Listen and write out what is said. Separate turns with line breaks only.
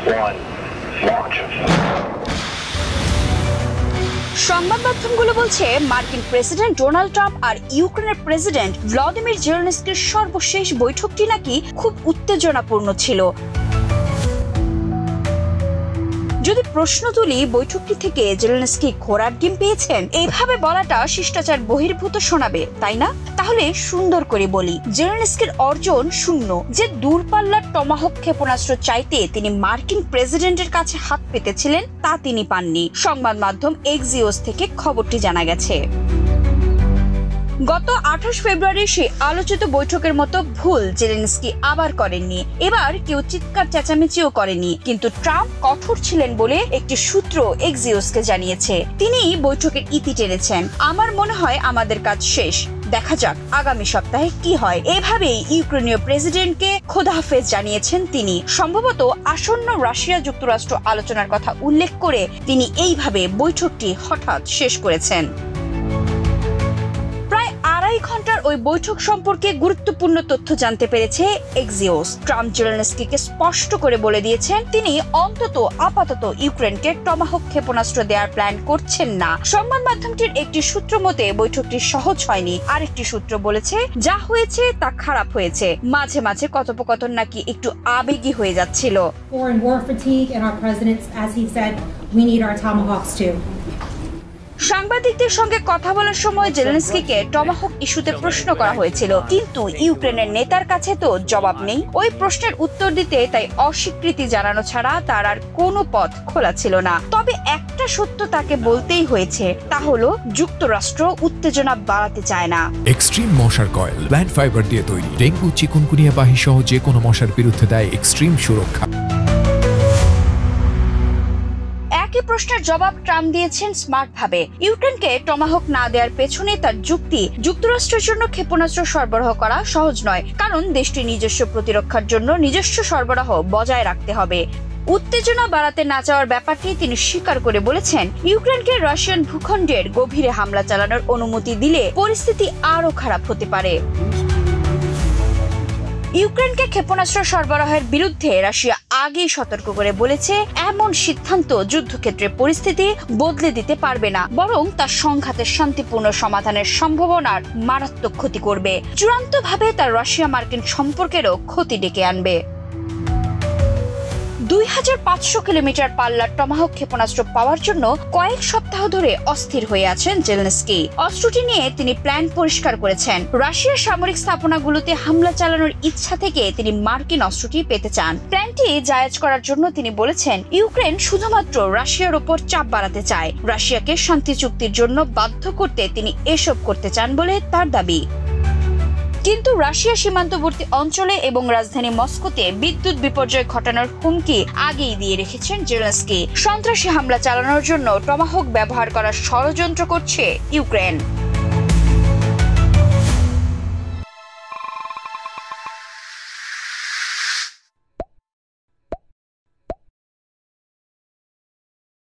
1, launch.
সংবাদ মাধ্যমগুলো বলছে মার্কিন প্রেসিডেন্ট ডোনাল্ড ট্রাম্প আর ইউক্রেনের প্রেসিডেন্ট ভ্লাদিমির জেলেনস্কির সর্বশেষ বৈঠকটি নাকি খুব উত্তেজনাপূর্ণ ছিল। যদি প্রশ্ন তুলি বৈঠকটি থেকে জেলেনস্কি ঘোড়ার ডিম পেয়েছেন, এইভাবে বলাটা শিষ্টাচার বহির্ভূত শোনাবে, তাই না? তাহলে সুন্দর করে বলি, জেলেনস্কির অর্জন শূন্য। যে দূরপাল্লার টমাহক ক্ষেপণাস্ত্র চাইতে তিনি মার্কিন প্রেসিডেন্টের কাছে হাত পেতেছিলেন তা তিনি পাননি। সংবাদ মাধ্যম এক্সিওস থেকে খবরটি জানা গেছে। গত 28 ফেব্রুয়ারি সেই আলোচিত বৈঠকের মতো ভুল জেলেনস্কি আবার করেননি। এবার কেউ চিৎকার চেঁচামেচিও করেনি, কিন্তু ট্রাম্প কঠোর ছিলেন বলে একটি সূত্র এক্সিওসকে জানিয়েছে। তিনি বৈঠকের ইতি টেনেছেন। আমার মনে হয় আমাদের কাজ শেষ, দেখা যাক আগামী সপ্তাহে কি হয়। এভাবেই ইউক্রেনীয় প্রেসিডেন্টকে খোদাহাফেজ জানিয়েছেন তিনি। সম্ভবত আসন্ন রাশিয়া যুক্তরাষ্ট্র আলোচনার কথা উল্লেখ করে তিনি এইভাবে বৈঠকটি হঠাৎ শেষ করেছেন। 2.5 ঘন্টার ওই বৈঠক সম্পর্কে গুরুত্বপূর্ণ তথ্য জানতে পেরেছে এক্সিওস। ট্রাম্প জেলেনস্কিকে স্পষ্ট করে বলে দিয়েছেন তিনি অন্তত আপাতত ইউক্রেনকে টমাহক ক্ষেপণাস্ত্র দেওয়ার প্ল্যান করছেন না। সংবাদ মাধ্যমটির একটি সূত্র মতে বৈঠকটি সহজ হয়নি। আরেকটি সূত্র বলেছে যা হয়েছে তা খারাপ হয়েছে। মাঝে মাঝে কথোপকথন নাকি একটু আবেগী হয়ে যাচ্ছিল।
Foreign war fatigue and our presidents, as he said, we need our tomahawks too.
সাংবাদিকদের সঙ্গে কথা বলার সময় জেলেনস্কিকে টমাহক ইস্যুতে প্রশ্ন করা হয়েছিল, কিন্তু ইউক্রেনের নেতার কাছে তো জবাব নেই। ওই প্রশ্নের উত্তর দিতে তাই অস্বীকৃতি জানানো ছাড়া তার আর কোনো পথ খোলা ছিল না। তবে একটা সত্য তাকে বলতেই হয়েছে, তা হলো যুক্তরাষ্ট্র উত্তেজনা বাড়াতে চায় না।
এক্সট্রিম মশার কয়েল প্ল্যান্ট ফাইবার দিয়ে তৈরি, ডেঙ্গু চিকুনগুনিয়া বাহি সহ যে কোনো মশার বিরুদ্ধে দেয় এক্সট্রিম সুরক্ষা।
একই প্রশ্নের জবাব ট্রাম্প দিয়েছেন স্মার্ট ভাবে। ইউক্রেনকে টমাহক না দেওয়ার পেছনে তার যুক্তি, যুক্তরাষ্ট্রের জন্য ক্ষেপণাস্ত্র সরবরাহ করা সহজ নয়, কারণ দেশটির নিজস্ব প্রতিরক্ষার জন্য নিজস্ব সরবরাহ বজায় রাখতে হবে। উত্তেজনা বাড়াতে না চাওয়ার ব্যাপারটি তিনি স্বীকার করে বলেছেন, ইউক্রেনকে রাশিয়ান ভূখণ্ডের গভীরে হামলা চালানোর অনুমতি দিলে পরিস্থিতি আরও খারাপ হতে পারে। ইউক্রেনকে ক্ষেপণাস্ত্র সরবরাহের বিরুদ্ধে রাশিয়া আগেই সতর্ক করে বলেছে, এমন সিদ্ধান্ত যুদ্ধক্ষেত্রে পরিস্থিতি বদলে দিতে পারবে না, বরং তার সংঘাতের শান্তিপূর্ণ সমাধানের সম্ভাবনার মারাত্মক ক্ষতি করবে। চূড়ান্তভাবে তার রাশিয়া মার্কিন সম্পর্কেরও ক্ষতি ডেকে আনবে। 2500 কিলোমিটার পাল্লার টমাহক ক্ষেপণাস্ত্র পাওয়ার জন্য কয়েক সপ্তাহ ধরে অস্থির হয়ে আছেন জেলেনস্কি। অস্ত্রটি নিয়ে তিনি প্ল্যান পরিষ্কার করেছেন। রাশিয়ার সামরিক স্থাপনাগুলোতে হামলা চালানোর ইচ্ছা থেকে তিনি মার্কিন অস্ত্রটি পেতে চান। প্ল্যানটি জায়েজ করার জন্য তিনি বলেছেন, ইউক্রেন শুধুমাত্র রাশিয়ার উপর চাপ বাড়াতে চায়। রাশিয়াকে শান্তি চুক্তির জন্য বাধ্য করতে তিনি এসব করতে চান বলে তার দাবি। কিন্তু রাশিয়া সীমান্তবর্তী অঞ্চলে এবং রাজধানী মস্কোতে বিদ্যুৎ বিপর্যয় ঘটানোর হুমকি আগেই দিয়ে রেখেছেন জেলেনস্কি। সন্ত্রাসী হামলা চালানোর জন্য টমাহক ব্যবহার করার ষড়যন্ত্র করছে ইউক্রেন।